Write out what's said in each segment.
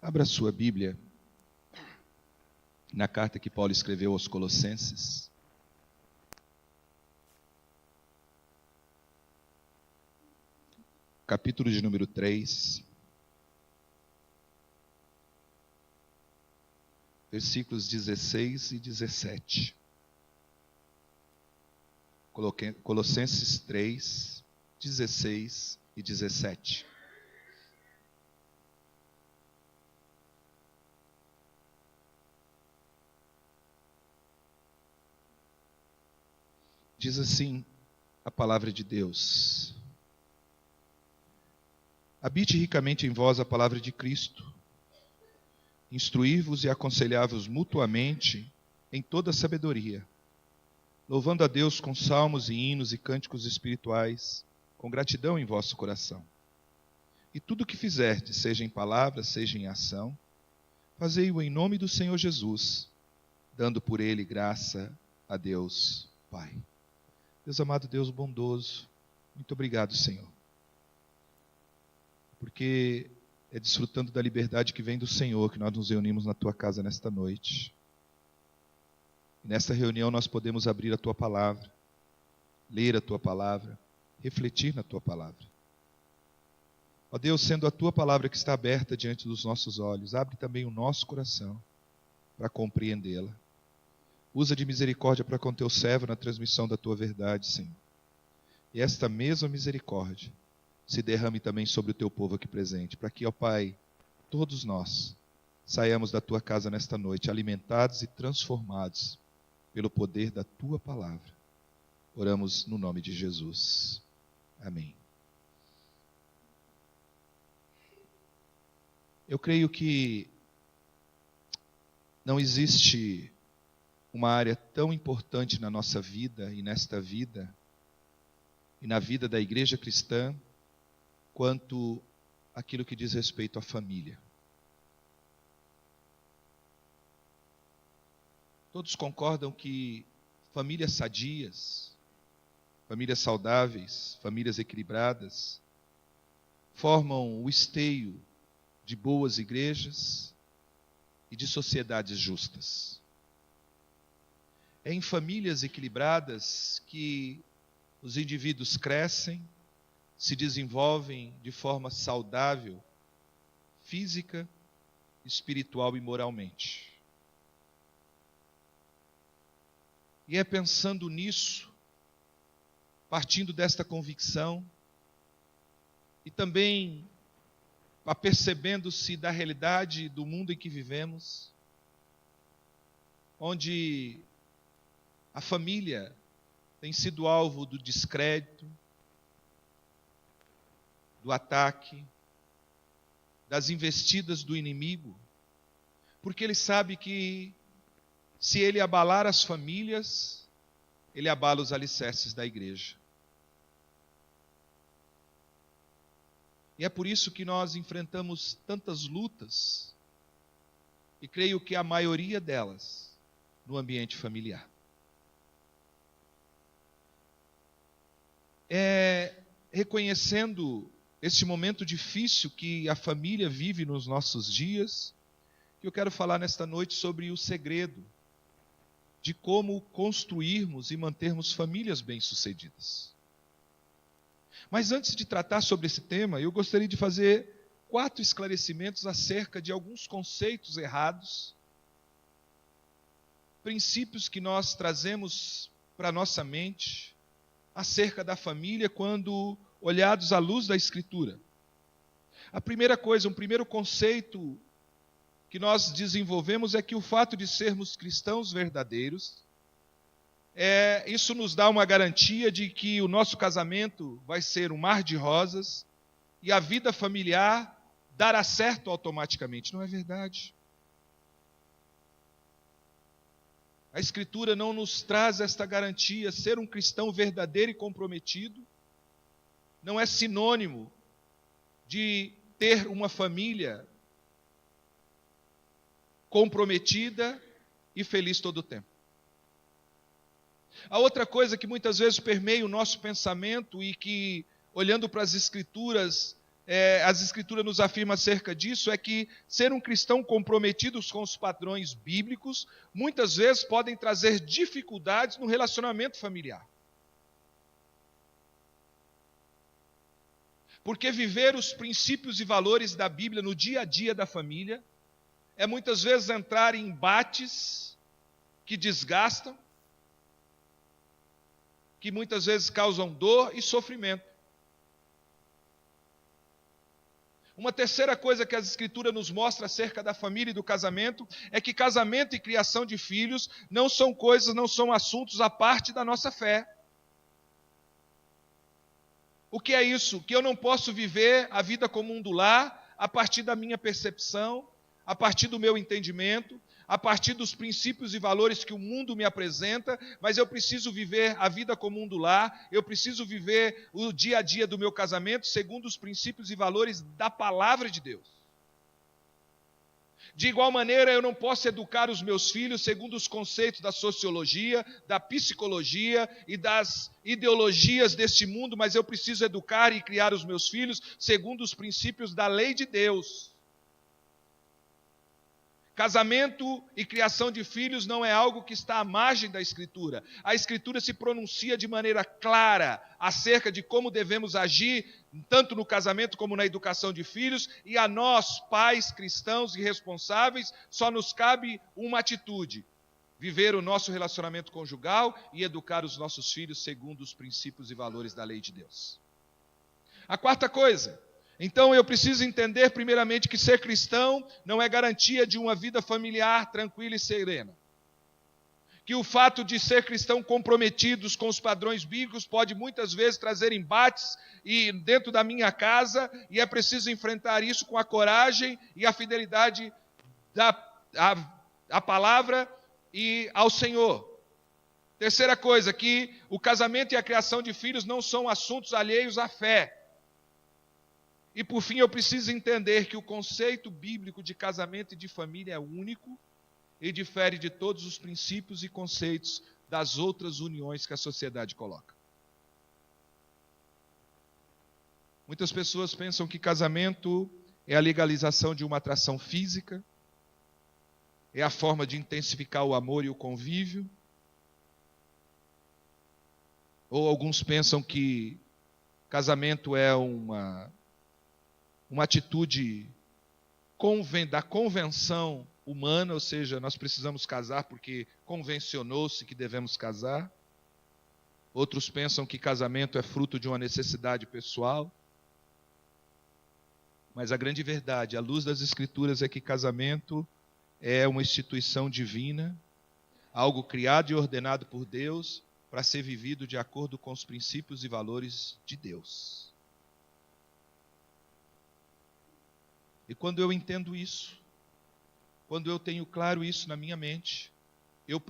Abra sua Bíblia na carta que Paulo escreveu aos Colossenses. Capítulo de número 3. Versículos 16 e 17. Colossenses 3, 16 e 17. Diz assim a palavra de Deus: habite ricamente em vós a palavra de Cristo, instruir-vos e aconselhar-vos mutuamente em toda sabedoria, louvando a Deus com salmos e hinos e cânticos espirituais, com gratidão em vosso coração. E tudo o que fizerdes, seja em palavra, seja em ação, fazei-o em nome do Senhor Jesus, dando por ele graça a Deus Pai. Deus amado, Deus bondoso, muito obrigado, Senhor, porque é desfrutando da liberdade que vem do Senhor que nós nos reunimos na Tua casa nesta noite. E nesta reunião nós podemos abrir a Tua palavra, ler a Tua palavra, refletir na Tua palavra. Ó Deus, sendo a Tua palavra que está aberta diante dos nossos olhos, abre também o nosso coração para compreendê-la. Usa de misericórdia para com Teu servo na transmissão da Tua verdade, Senhor. E esta mesma misericórdia se derrame também sobre o Teu povo aqui presente, para que, ó Pai, todos nós saiamos da Tua casa nesta noite, alimentados e transformados pelo poder da Tua palavra. Oramos no nome de Jesus. Amém. Eu creio que não existe uma área tão importante na nossa vida e nesta vida, e na vida da igreja cristã, quanto aquilo que diz respeito à família. Todos concordam que famílias sadias, famílias saudáveis, famílias equilibradas, formam o esteio de boas igrejas e de sociedades justas. É em famílias equilibradas que os indivíduos crescem, se desenvolvem de forma saudável, física, espiritual e moralmente. E é pensando nisso, partindo desta convicção, e também apercebendo-se da realidade do mundo em que vivemos, onde a família tem sido alvo do descrédito, do ataque, das investidas do inimigo, porque ele sabe que se ele abalar as famílias, ele abala os alicerces da igreja. E é por isso que nós enfrentamos tantas lutas, e creio que a maioria delas no ambiente familiar. Reconhecendo este momento difícil que a família vive nos nossos dias, que eu quero falar nesta noite sobre o segredo de como construirmos e mantermos famílias bem-sucedidas. Mas antes de tratar sobre esse tema, eu gostaria de fazer 4 esclarecimentos acerca de alguns conceitos errados, princípios que nós trazemos para a nossa mente acerca da família quando olhados à luz da Escritura. A primeira coisa, um primeiro conceito que nós desenvolvemos é que o fato de sermos cristãos verdadeiros, isso nos dá uma garantia de que o nosso casamento vai ser um mar de rosas e a vida familiar dará certo automaticamente. Não é verdade. A Escritura não nos traz esta garantia. Ser um cristão verdadeiro e comprometido não é sinônimo de ter uma família comprometida e feliz todo o tempo. A outra coisa que muitas vezes permeia o nosso pensamento e que, olhando para as Escrituras, as Escrituras nos afirmam acerca disso é que ser um cristão comprometido com os padrões bíblicos, muitas vezes podem trazer dificuldades no relacionamento familiar. Porque viver os princípios e valores da Bíblia no dia a dia da família é muitas vezes entrar em embates que desgastam, que muitas vezes causam dor e sofrimento. Uma terceira coisa que as Escrituras nos mostram acerca da família e do casamento é que casamento e criação de filhos não são coisas, não são assuntos à parte da nossa fé. O que é isso? Que eu não posso viver a vida comum do lar a partir da minha percepção, a partir do meu entendimento, a partir dos princípios e valores que o mundo me apresenta, mas eu preciso viver a vida comum do lar, eu preciso viver o dia a dia do meu casamento segundo os princípios e valores da palavra de Deus. De igual maneira, eu não posso educar os meus filhos segundo os conceitos da sociologia, da psicologia e das ideologias deste mundo, mas eu preciso educar e criar os meus filhos segundo os princípios da lei de Deus. Casamento e criação de filhos não é algo que está à margem da Escritura. A Escritura se pronuncia de maneira clara acerca de como devemos agir, tanto no casamento como na educação de filhos, e a nós, pais cristãos e responsáveis, só nos cabe uma atitude: viver o nosso relacionamento conjugal e educar os nossos filhos segundo os princípios e valores da lei de Deus. A quarta coisa: então eu preciso entender primeiramente que ser cristão não é garantia de uma vida familiar tranquila e serena. Que o fato de ser cristão comprometidos com os padrões bíblicos pode muitas vezes trazer embates dentro da minha casa, e é preciso enfrentar isso com a coragem e a fidelidade à palavra e ao Senhor. Terceira coisa, que o casamento e a criação de filhos não são assuntos alheios à fé. E por fim, eu preciso entender que o conceito bíblico de casamento e de família é único e difere de todos os princípios e conceitos das outras uniões que a sociedade coloca. Muitas pessoas pensam que casamento é a legalização de uma atração física, é a forma de intensificar o amor e o convívio. Ou alguns pensam que casamento é uma atitude da convenção humana, ou seja, nós precisamos casar porque convencionou-se que devemos casar. Outros pensam que casamento é fruto de uma necessidade pessoal. Mas a grande verdade, à luz das Escrituras, é que casamento é uma instituição divina, algo criado e ordenado por Deus para ser vivido de acordo com os princípios e valores de Deus. E quando eu entendo isso, quando eu tenho claro isso na minha mente, eu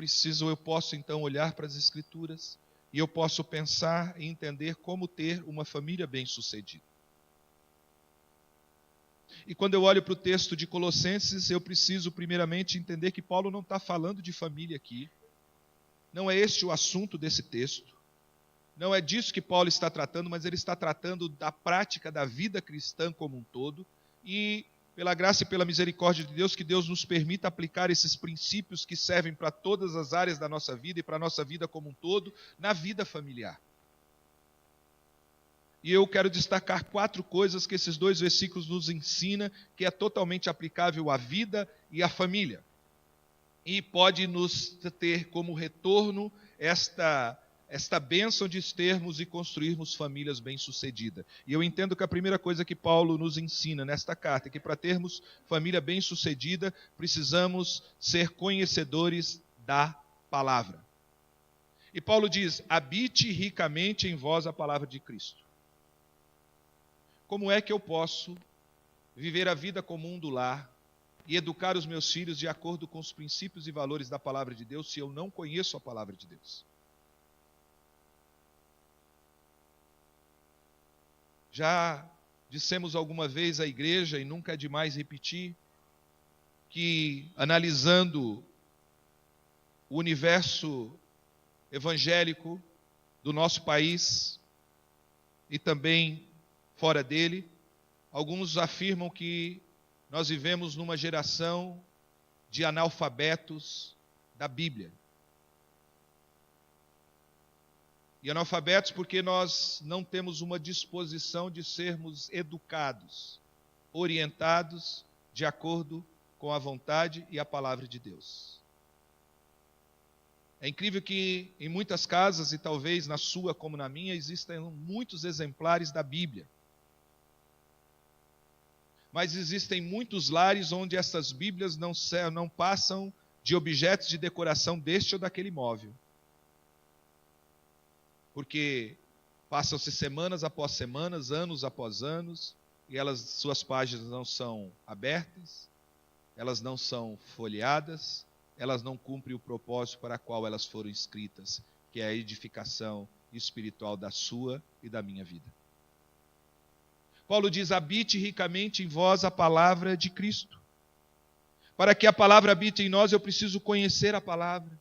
posso então olhar para as Escrituras e eu posso pensar e entender como ter uma família bem-sucedida. E quando eu olho para o texto de Colossenses, eu preciso primeiramente entender que Paulo não está falando de família aqui. Não é este o assunto desse texto. Não é disso que Paulo está tratando, mas ele está tratando da prática da vida cristã como um todo. E pela graça e pela misericórdia de Deus, que Deus nos permita aplicar esses princípios que servem para todas as áreas da nossa vida e para a nossa vida como um todo, na vida familiar. E eu quero destacar 4 coisas que esses 2 versículos nos ensinam, que é totalmente aplicável à vida e à família. E pode nos ter como retorno esta bênção de termos e construirmos famílias bem-sucedidas. E eu entendo que a primeira coisa que Paulo nos ensina nesta carta é que para termos família bem-sucedida, precisamos ser conhecedores da palavra. E Paulo diz: habite ricamente em vós a palavra de Cristo. Como é que eu posso viver a vida comum do lar e educar os meus filhos de acordo com os princípios e valores da palavra de Deus se eu não conheço a palavra de Deus? Já dissemos alguma vez à igreja, e nunca é demais repetir, que analisando o universo evangélico do nosso país e também fora dele, Alguns afirmam que nós vivemos numa geração de analfabetos da Bíblia. E analfabetos porque nós não temos uma disposição de sermos educados, orientados de acordo com a vontade e a palavra de Deus. É incrível que em muitas casas, e talvez na sua como na minha, existem muitos exemplares da Bíblia. Mas existem muitos lares onde essas Bíblias não passam de objetos de decoração deste ou daquele móvel. Porque passam-se semanas após semanas, anos após anos, e suas páginas não são abertas, elas não são folheadas, elas não cumprem o propósito para qual elas foram escritas, que é a edificação espiritual da sua e da minha vida. Paulo diz: habite ricamente em vós a palavra de Cristo. Para que a palavra habite em nós, eu preciso conhecer a palavra,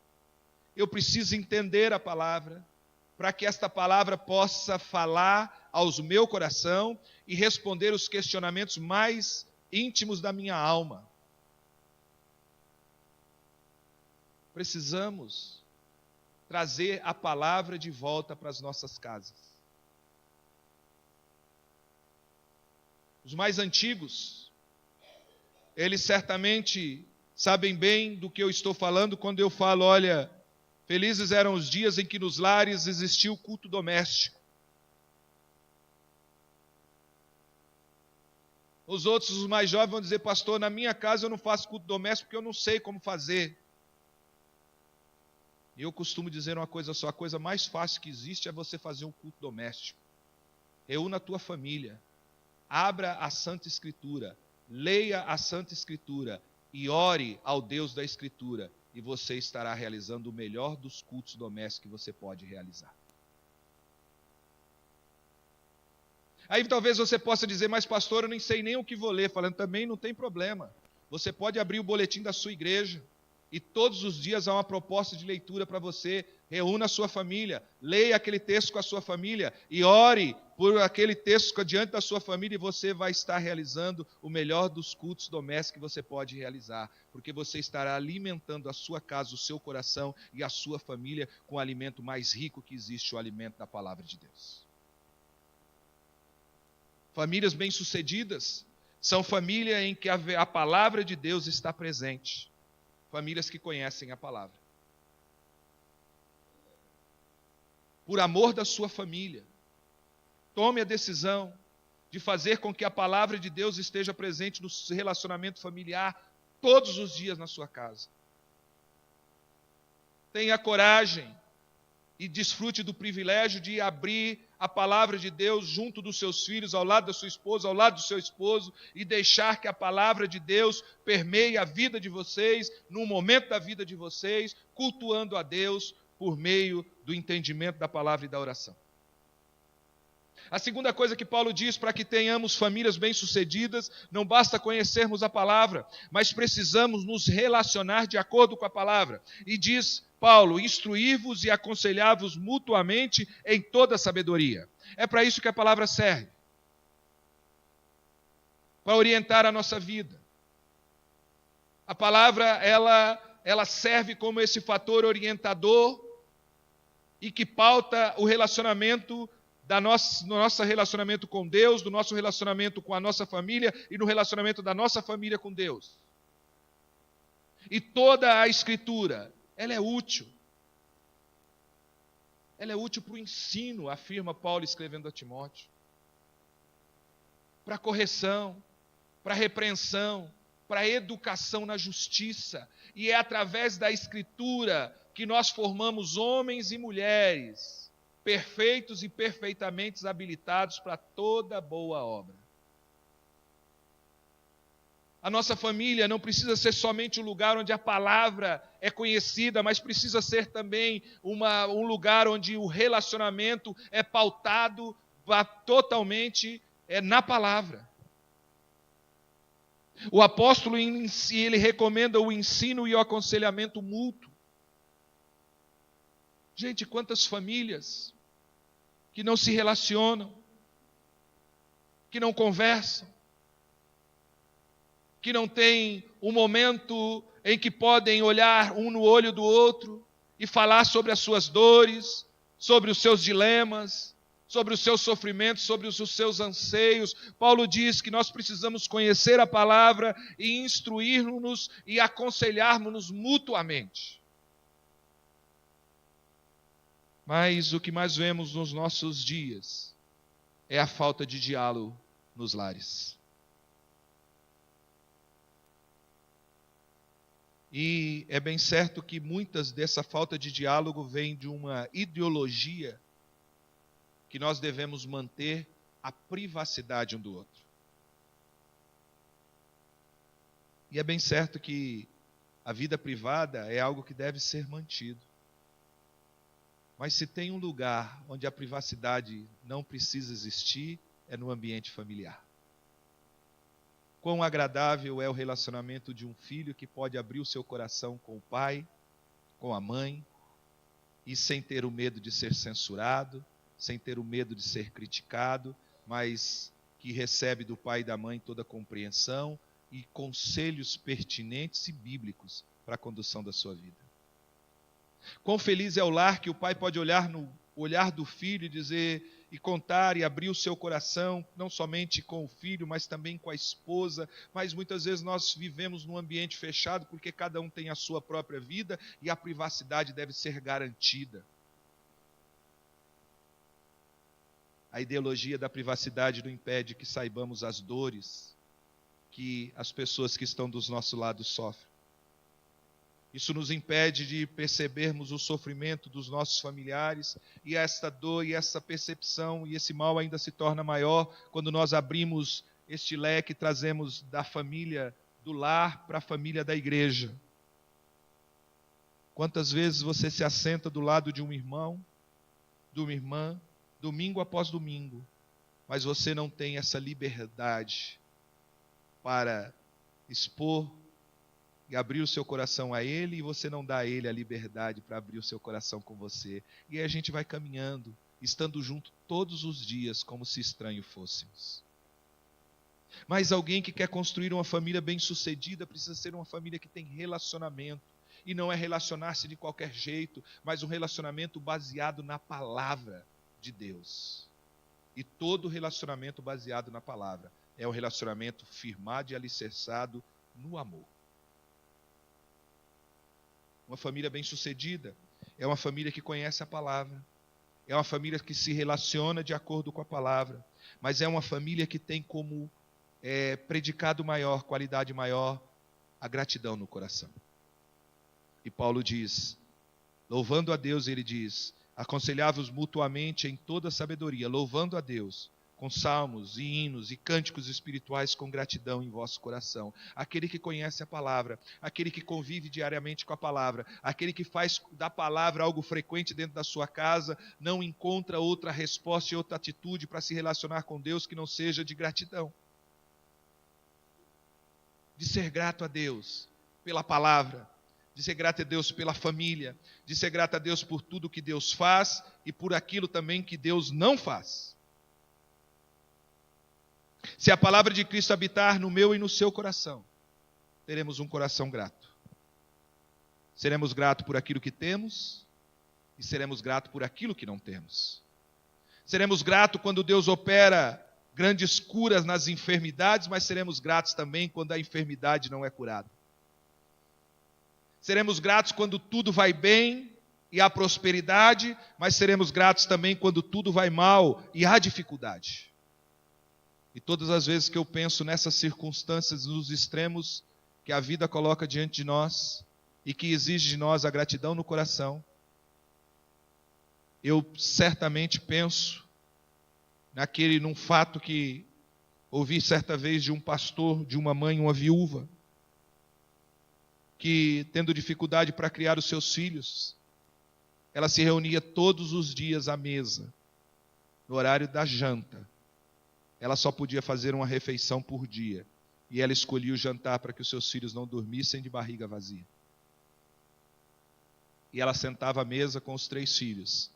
eu preciso entender a palavra, para que esta palavra possa falar aos meu coração e responder os questionamentos mais íntimos da minha alma. Precisamos trazer a palavra de volta para as nossas casas. Os mais antigos, eles certamente sabem bem do que eu estou falando quando eu falo, olha, felizes eram os dias em que nos lares existia o culto doméstico. Os outros, os mais jovens, vão dizer: pastor, na minha casa eu não faço culto doméstico porque eu não sei como fazer. E eu costumo dizer uma coisa só: a coisa mais fácil que existe é você fazer um culto doméstico. Reúna a tua família, abra a Santa Escritura, leia a Santa Escritura e ore ao Deus da Escritura, e você estará realizando o melhor dos cultos domésticos que você pode realizar. Aí talvez você possa dizer: mas pastor, eu nem sei nem o que vou ler. Falando, também não tem problema. Você pode abrir o boletim da sua igreja, e todos os dias há uma proposta de leitura para você. Reúna a sua família, leia aquele texto com a sua família e ore por aquele texto diante da sua família, e você vai estar realizando o melhor dos cultos domésticos que você pode realizar, porque você estará alimentando a sua casa, o seu coração e a sua família com o alimento mais rico que existe, o alimento da palavra de Deus. Famílias bem-sucedidas são famílias em que a palavra de Deus está presente. Famílias que conhecem a palavra. Por amor da sua família, tome a decisão de fazer com que a palavra de Deus esteja presente no relacionamento familiar todos os dias na sua casa. Tenha coragem e desfrute do privilégio de abrir a palavra de Deus junto dos seus filhos, ao lado da sua esposa, ao lado do seu esposo, e deixar que a palavra de Deus permeie a vida de vocês, num momento da vida de vocês, cultuando a Deus por meio do entendimento da palavra e da oração. A segunda coisa que Paulo diz para que tenhamos famílias bem-sucedidas, não basta conhecermos a palavra, mas precisamos nos relacionar de acordo com a palavra. E diz Paulo: instruí-vos e aconselhai-vos mutuamente em toda sabedoria. É para isso que a palavra serve. Para orientar a nossa vida. A palavra, ela serve como esse fator orientador e que pauta o relacionamento no nosso relacionamento com Deus, do nosso relacionamento com a nossa família e no relacionamento da nossa família com Deus. E toda a Escritura, ela é útil. Ela é útil para o ensino, afirma Paulo escrevendo a Timóteo. Para correção, para repreensão, para educação na justiça. E é através da Escritura que nós formamos homens e mulheres perfeitos e perfeitamente habilitados para toda boa obra. A nossa família não precisa ser somente um lugar onde a palavra é conhecida, mas precisa ser também um lugar onde o relacionamento é pautado totalmente na palavra. O apóstolo em si, ele recomenda o ensino e o aconselhamento mútuo. Gente, quantas famílias que não se relacionam, que não conversam, que não têm um momento em que podem olhar um no olho do outro e falar sobre as suas dores, sobre os seus dilemas, sobre os seus sofrimentos, sobre os seus anseios. Paulo diz que nós precisamos conhecer a palavra e instruir-nos e aconselharmos-nos mutuamente. Mas o que mais vemos nos nossos dias é a falta de diálogo nos lares. E é bem certo que muitas dessa falta de diálogo vem de uma ideologia que nós devemos manter a privacidade um do outro. E é bem certo que a vida privada é algo que deve ser mantido. Mas se tem um lugar onde a privacidade não precisa existir, é no ambiente familiar. Quão agradável é o relacionamento de um filho que pode abrir o seu coração com o pai, com a mãe, e sem ter o medo de ser censurado, sem ter o medo de ser criticado, mas que recebe do pai e da mãe toda a compreensão e conselhos pertinentes e bíblicos para a condução da sua vida. Quão feliz é o lar que o pai pode olhar no olhar do filho e dizer e contar e abrir o seu coração, não somente com o filho, mas também com a esposa. Mas muitas vezes nós vivemos num ambiente fechado porque cada um tem a sua própria vida e a privacidade deve ser garantida. A ideologia da privacidade não impede que saibamos as dores que as pessoas que estão do nosso lado sofrem. Isso nos impede de percebermos o sofrimento dos nossos familiares, e esta dor e essa percepção e esse mal ainda se torna maior quando nós abrimos este leque e trazemos da família do lar para a família da igreja. Quantas vezes você se assenta do lado de um irmão, de uma irmã, domingo após domingo, mas você não tem essa liberdade para expor e abrir o seu coração a ele, e você não dá a ele a liberdade para abrir o seu coração com você. E aí a gente vai caminhando, estando junto todos os dias, como se estranho fôssemos. Mas alguém que quer construir uma família bem-sucedida precisa ser uma família que tem relacionamento. E não é relacionar-se de qualquer jeito, mas um relacionamento baseado na palavra de Deus. E todo relacionamento baseado na palavra é um relacionamento firmado e alicerçado no amor. Uma família bem-sucedida é uma família que conhece a palavra, é uma família que se relaciona de acordo com a palavra, mas é uma família que tem como predicado maior, qualidade maior, a gratidão no coração. E Paulo diz, louvando a Deus, ele diz, aconselhai-vos mutuamente em toda sabedoria, louvando a Deus, com salmos e hinos e cânticos espirituais com gratidão em vosso coração. Aquele que conhece a palavra, aquele que convive diariamente com a palavra, aquele que faz da palavra algo frequente dentro da sua casa, não encontra outra resposta e outra atitude para se relacionar com Deus que não seja de gratidão. De ser grato a Deus pela palavra, de ser grato a Deus pela família, de ser grato a Deus por tudo que Deus faz e por aquilo também que Deus não faz. Se a palavra de Cristo habitar no meu e no seu coração, teremos um coração grato. Seremos gratos por aquilo que temos e seremos gratos por aquilo que não temos. Seremos gratos quando Deus opera grandes curas nas enfermidades, mas seremos gratos também quando a enfermidade não é curada. Seremos gratos quando tudo vai bem e há prosperidade, mas seremos gratos também quando tudo vai mal e há dificuldade. E todas as vezes que eu penso nessas circunstâncias, nos extremos que a vida coloca diante de nós e que exige de nós a gratidão no coração, eu certamente penso num fato que ouvi certa vez de um pastor, de uma mãe, uma viúva, que tendo dificuldade para criar os seus filhos, ela se reunia todos os dias à mesa, no horário da janta. Ela só podia fazer uma refeição por dia. E ela escolhia o jantar para que os seus filhos não dormissem de barriga vazia. E ela sentava à mesa com os 3 filhos.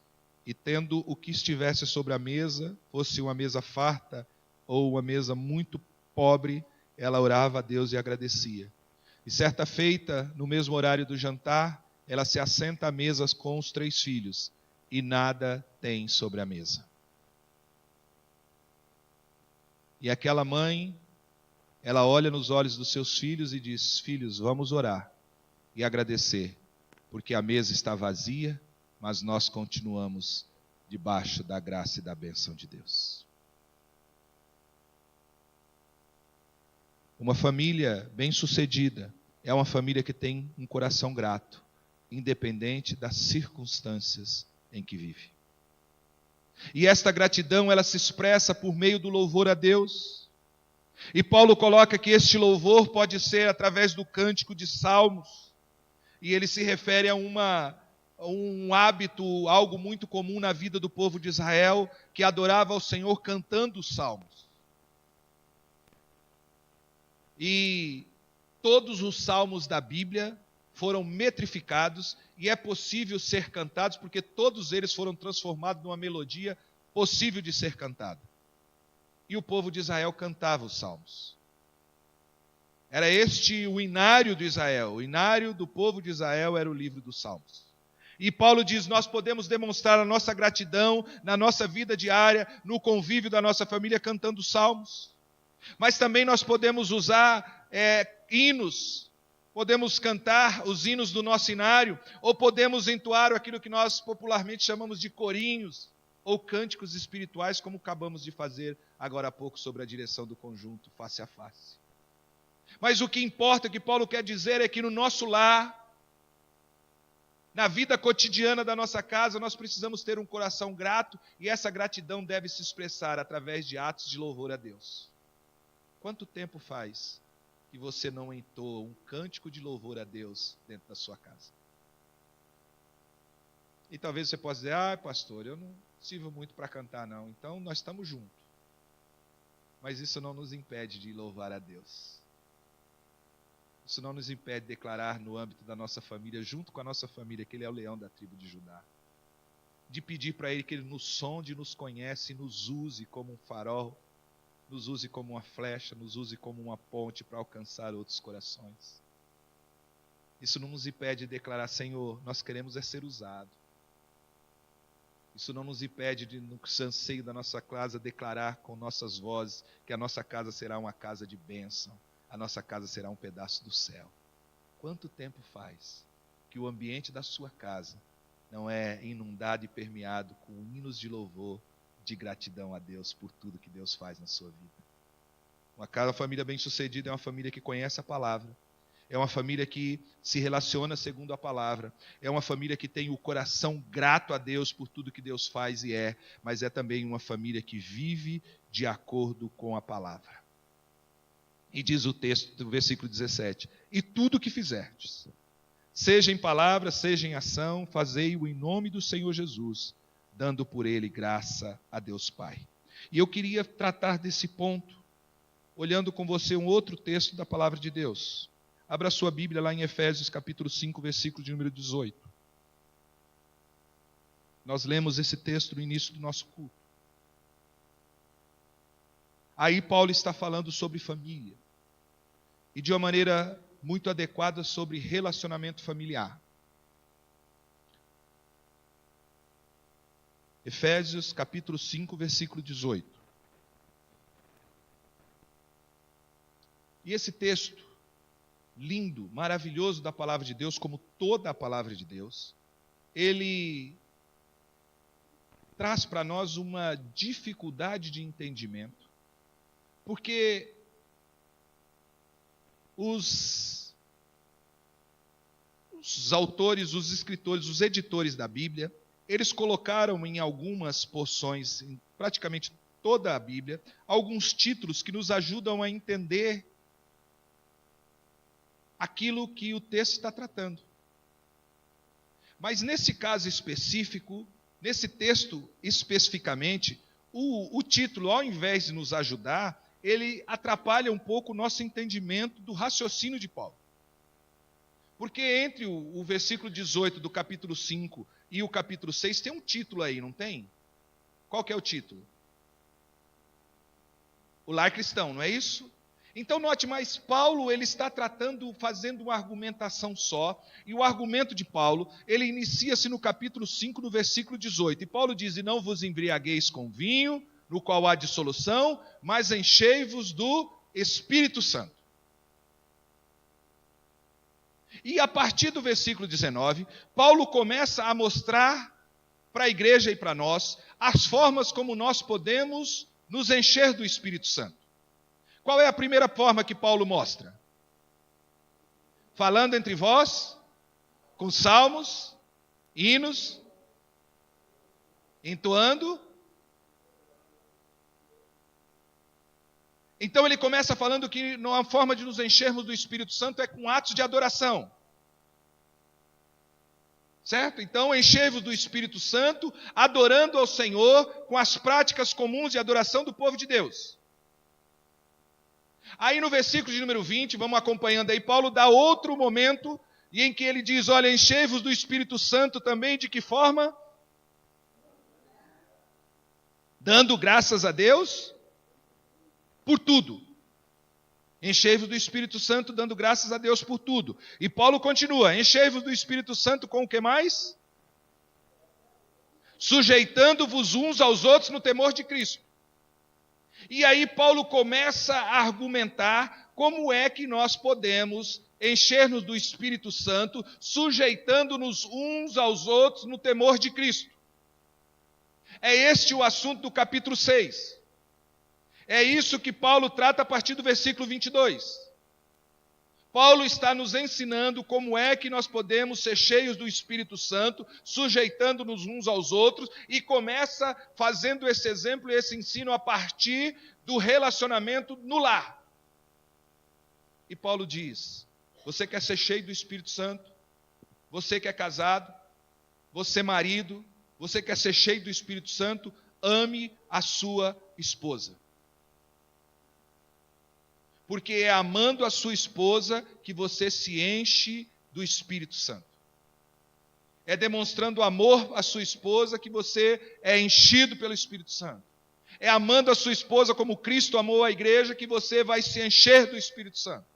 E tendo o que estivesse sobre a mesa, fosse uma mesa farta ou uma mesa muito pobre, ela orava a Deus e agradecia. E certa feita, no mesmo horário do jantar, ela se assenta à mesa com os 3 filhos e nada tem sobre a mesa. E aquela mãe, ela olha nos olhos dos seus filhos e diz: filhos, vamos orar e agradecer, porque a mesa está vazia, mas nós continuamos debaixo da graça e da bênção de Deus. Uma família bem-sucedida é uma família que tem um coração grato, independente das circunstâncias em que vive. E esta gratidão, ela se expressa por meio do louvor a Deus. E Paulo coloca que este louvor pode ser através do cântico de salmos. E ele se refere a um hábito, algo muito comum na vida do povo de Israel, que adorava ao Senhor cantando os salmos. E todos os salmos da Bíblia foram metrificados e é possível ser cantados, porque todos eles foram transformados numa melodia possível de ser cantada. E o povo de Israel cantava os salmos. Era este o inário de Israel. O inário do povo de Israel era o livro dos salmos. E Paulo diz: nós podemos demonstrar a nossa gratidão na nossa vida diária, no convívio da nossa família, cantando salmos. Mas também nós podemos usar hinos. Podemos cantar os hinos do nosso inário, ou podemos entoar aquilo que nós popularmente chamamos de corinhos, ou cânticos espirituais, como acabamos de fazer agora há pouco sobre a direção do conjunto Face a Face. Mas o que importa, o que Paulo quer dizer é que no nosso lar, na vida cotidiana da nossa casa, nós precisamos ter um coração grato, e essa gratidão deve se expressar através de atos de louvor a Deus. Quanto tempo faz que você não entoa um cântico de louvor a Deus dentro da sua casa? E talvez você possa dizer: pastor, eu não sirvo muito para cantar não, então nós estamos juntos. Mas isso não nos impede de louvar a Deus. Isso não nos impede de declarar no âmbito da nossa família, junto com a nossa família, que Ele é o leão da tribo de Judá. De pedir para Ele que Ele nos sonde, nos conhece, nos use como um farol, nos use como uma flecha, nos use como uma ponte para alcançar outros corações. Isso não nos impede de declarar: Senhor, nós queremos ser usados. Isso não nos impede de, no anseio da nossa casa, declarar com nossas vozes que a nossa casa será uma casa de bênção, a nossa casa será um pedaço do céu. Quanto tempo faz que o ambiente da sua casa não é inundado e permeado com hinos de louvor, de gratidão a Deus por tudo que Deus faz na sua vida? Uma família bem-sucedida é uma família que conhece a palavra, é uma família que se relaciona segundo a palavra, é uma família que tem o coração grato a Deus por tudo que Deus faz e mas é também uma família que vive de acordo com a palavra. E diz o texto do versículo 17: e tudo o que fizerdes, seja em palavra, seja em ação, fazei-o em nome do Senhor Jesus, dando por ele graça a Deus Pai. E eu queria tratar desse ponto, olhando com você um outro texto da palavra de Deus. Abra sua Bíblia lá em Efésios capítulo 5, versículo de número 18. Nós lemos esse texto no início do nosso culto. Aí Paulo está falando sobre família. E de uma maneira muito adequada sobre relacionamento familiar. Efésios capítulo 5, versículo 18. E esse texto lindo, maravilhoso da palavra de Deus, como toda a palavra de Deus, ele traz para nós uma dificuldade de entendimento, porque os autores, os escritores, os editores da Bíblia, eles colocaram em algumas porções, em praticamente toda a Bíblia, alguns títulos que nos ajudam a entender aquilo que o texto está tratando. Mas nesse caso específico, nesse texto especificamente, o título, ao invés de nos ajudar, ele atrapalha um pouco o nosso entendimento do raciocínio de Paulo. Porque entre o versículo 18 do capítulo 5 e o capítulo 6 tem um título aí, não tem? Qual que é o título? O lar cristão, não é isso? Então note mais, Paulo ele está fazendo uma argumentação só, e o argumento de Paulo, ele inicia-se no capítulo 5, no versículo 18, e Paulo diz, e não vos embriagueis com vinho, no qual há dissolução, mas enchei-vos do Espírito Santo. E a partir do versículo 19, Paulo começa a mostrar para a igreja e para nós as formas como nós podemos nos encher do Espírito Santo. Qual é a primeira forma que Paulo mostra? Falando entre vós, com salmos, hinos, entoando. Então ele começa falando que a forma de nos enchermos do Espírito Santo é com atos de adoração. Certo? Então enchei-vos do Espírito Santo, adorando ao Senhor com as práticas comuns de adoração do povo de Deus. Aí no versículo de número 20, vamos acompanhando aí, Paulo dá outro momento, e em que ele diz, olha, enchei-vos do Espírito Santo também, de que forma? Dando graças a Deus por tudo. Enchei-vos do Espírito Santo, dando graças a Deus por tudo. E Paulo continua, enchei-vos do Espírito Santo com o que mais? Sujeitando-vos uns aos outros no temor de Cristo. E aí Paulo começa a argumentar como é que nós podemos encher-nos do Espírito Santo, sujeitando-nos uns aos outros no temor de Cristo. É este o assunto do capítulo 6. É isso que Paulo trata a partir do versículo 22. Paulo está nos ensinando como é que nós podemos ser cheios do Espírito Santo, sujeitando-nos uns aos outros, e começa fazendo esse exemplo e esse ensino a partir do relacionamento no lar. E Paulo diz, você quer ser cheio do Espírito Santo? Você que é casado, você marido, você quer ser cheio do Espírito Santo? Ame a sua esposa. Porque é amando a sua esposa que você se enche do Espírito Santo. É demonstrando amor à sua esposa que você é enchido pelo Espírito Santo. É amando a sua esposa como Cristo amou a igreja que você vai se encher do Espírito Santo.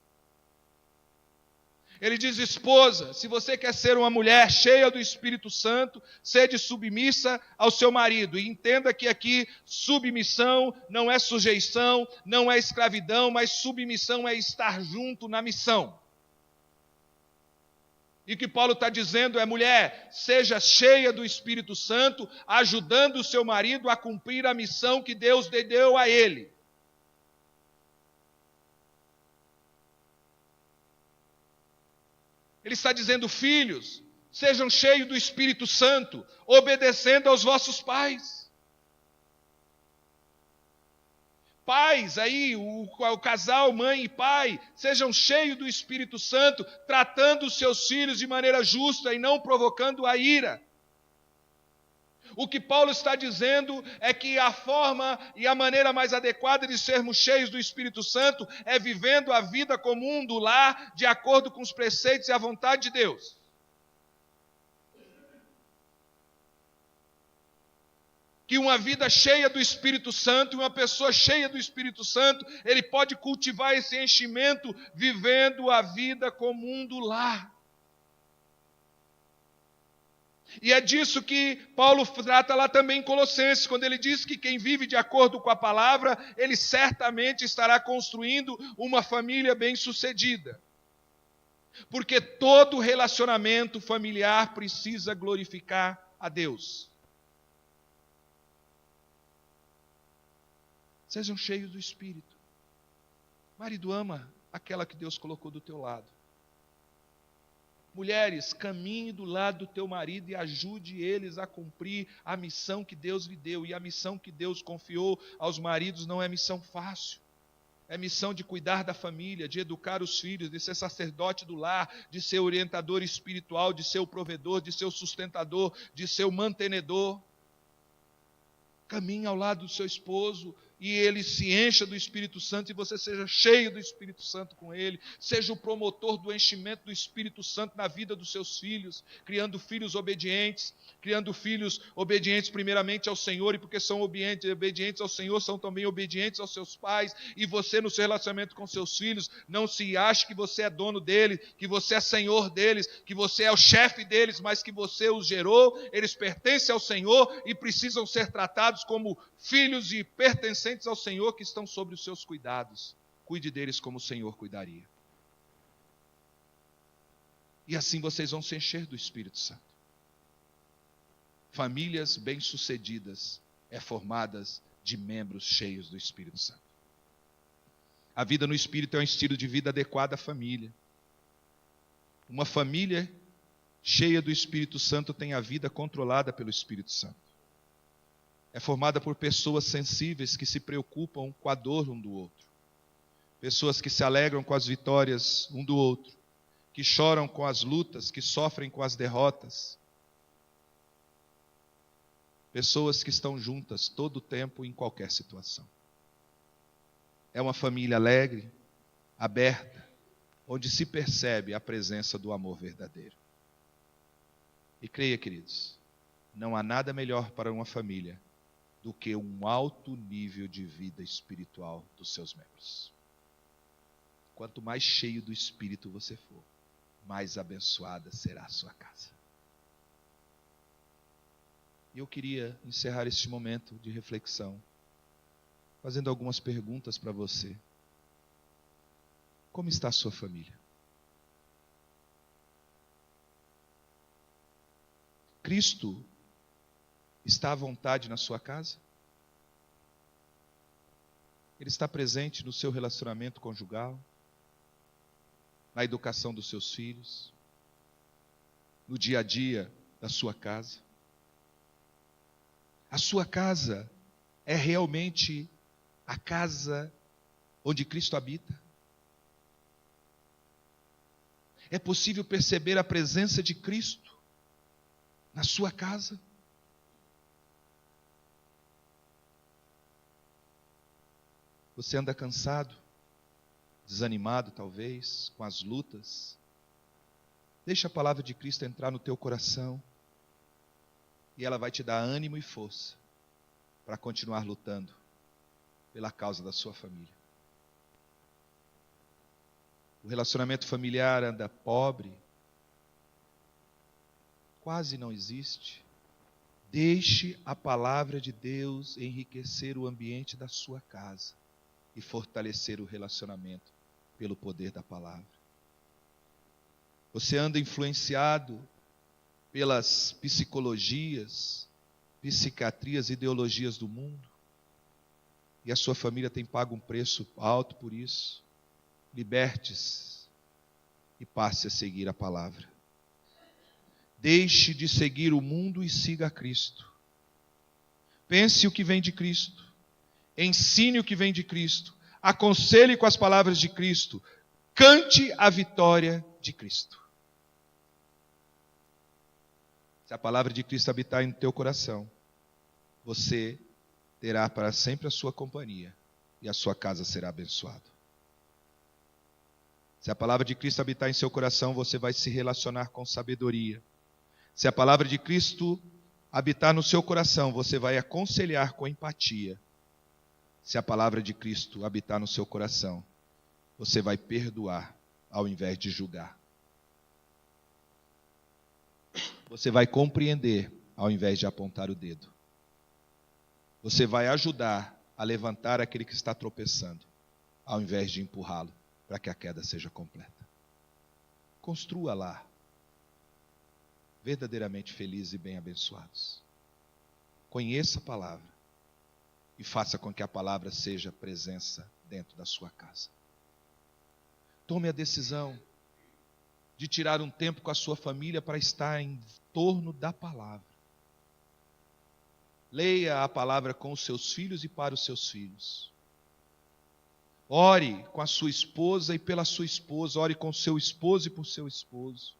Ele diz, esposa, se você quer ser uma mulher cheia do Espírito Santo, sede submissa ao seu marido. E entenda que aqui submissão não é sujeição, não é escravidão, mas submissão é estar junto na missão. E o que Paulo está dizendo é, mulher, seja cheia do Espírito Santo, ajudando o seu marido a cumprir a missão que Deus deu a ele. Ele está dizendo, filhos, sejam cheios do Espírito Santo, obedecendo aos vossos pais. Pais, aí, o casal, mãe e pai, sejam cheios do Espírito Santo, tratando os seus filhos de maneira justa e não provocando a ira. O que Paulo está dizendo é que a forma e a maneira mais adequada de sermos cheios do Espírito Santo é vivendo a vida comum do lar de acordo com os preceitos e a vontade de Deus. Que uma vida cheia do Espírito Santo, uma pessoa cheia do Espírito Santo, ele pode cultivar esse enchimento vivendo a vida comum do lar. E é disso que Paulo trata lá também em Colossenses, quando ele diz que quem vive de acordo com a palavra, ele certamente estará construindo uma família bem-sucedida. Porque todo relacionamento familiar precisa glorificar a Deus. Sejam cheios do Espírito. Marido, ama aquela que Deus colocou do teu lado. Mulheres, caminhe do lado do teu marido e ajude eles a cumprir a missão que Deus lhe deu. E a missão que Deus confiou aos maridos não é missão fácil. É missão de cuidar da família, de educar os filhos, de ser sacerdote do lar, de ser orientador espiritual, de ser o provedor, de ser o sustentador, de ser o mantenedor. Caminhe ao lado do seu esposo e ele se encha do Espírito Santo e você seja cheio do Espírito Santo com ele. Seja o promotor do enchimento do Espírito Santo na vida dos seus filhos, criando filhos obedientes primeiramente ao Senhor, e porque são obedientes ao Senhor, são também obedientes aos seus pais. E você, no seu relacionamento com seus filhos, não se ache que você é dono deles, que você é senhor deles, que você é o chefe deles, mas que você os gerou, eles pertencem ao Senhor e precisam ser tratados como filhos e pertencentes ao Senhor, que estão sob os seus cuidados. Cuide deles como o Senhor cuidaria. E assim vocês vão se encher do Espírito Santo. Famílias bem-sucedidas é formadas de membros cheios do Espírito Santo. A vida no Espírito é um estilo de vida adequado à família. Uma família cheia do Espírito Santo tem a vida controlada pelo Espírito Santo. É formada por pessoas sensíveis que se preocupam com a dor um do outro. Pessoas que se alegram com as vitórias um do outro. Que choram com as lutas, que sofrem com as derrotas. Pessoas que estão juntas todo o tempo, em qualquer situação. É uma família alegre, aberta, onde se percebe a presença do amor verdadeiro. E creia, queridos, não há nada melhor para uma família do que um alto nível de vida espiritual dos seus membros. Quanto mais cheio do Espírito você for, mais abençoada será a sua casa. E eu queria encerrar este momento de reflexão, fazendo algumas perguntas para você. Como está a sua família? Cristo está à vontade na sua casa? Ele está presente no seu relacionamento conjugal? Na educação dos seus filhos? No dia a dia da sua casa? A sua casa é realmente a casa onde Cristo habita? É possível perceber a presença de Cristo na sua casa? Você anda cansado, desanimado talvez, com as lutas? Deixa a palavra de Cristo entrar no teu coração e ela vai te dar ânimo e força para continuar lutando pela causa da sua família. O relacionamento familiar anda pobre, quase não existe. Deixe a palavra de Deus enriquecer o ambiente da sua casa e fortalecer o relacionamento pelo poder da palavra. Você anda influenciado pelas psicologias, psiquiatrias, ideologias do mundo, e a sua família tem pago um preço alto por isso. Liberte-se e passe a seguir a palavra. Deixe de seguir o mundo e siga a Cristo. Pense o que vem de Cristo. Ensine o que vem de Cristo. Aconselhe com as palavras de Cristo. Cante a vitória de Cristo. Se a palavra de Cristo habitar em teu coração, você terá para sempre a sua companhia e a sua casa será abençoada. Se a palavra de Cristo habitar em seu coração, você vai se relacionar com sabedoria. Se a palavra de Cristo habitar no seu coração, você vai aconselhar com empatia. Se a palavra de Cristo habitar no seu coração, você vai perdoar ao invés de julgar. Você vai compreender ao invés de apontar o dedo. Você vai ajudar a levantar aquele que está tropeçando, ao invés de empurrá-lo para que a queda seja completa. Construa lá, verdadeiramente felizes e bem abençoados. Conheça a palavra e faça com que a palavra seja presença dentro da sua casa. Tome a decisão de tirar um tempo com a sua família para estar em torno da palavra. Leia a palavra com os seus filhos e para os seus filhos. Ore com a sua esposa e pela sua esposa. Ore com o seu esposo e por seu esposo.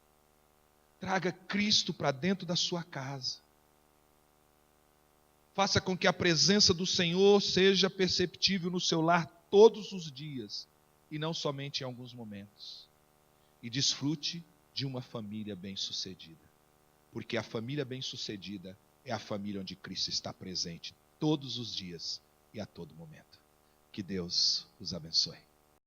Traga Cristo para dentro da sua casa. Faça com que a presença do Senhor seja perceptível no seu lar todos os dias, e não somente em alguns momentos. E desfrute de uma família bem-sucedida. Porque a família bem-sucedida é a família onde Cristo está presente todos os dias e a todo momento. Que Deus os abençoe.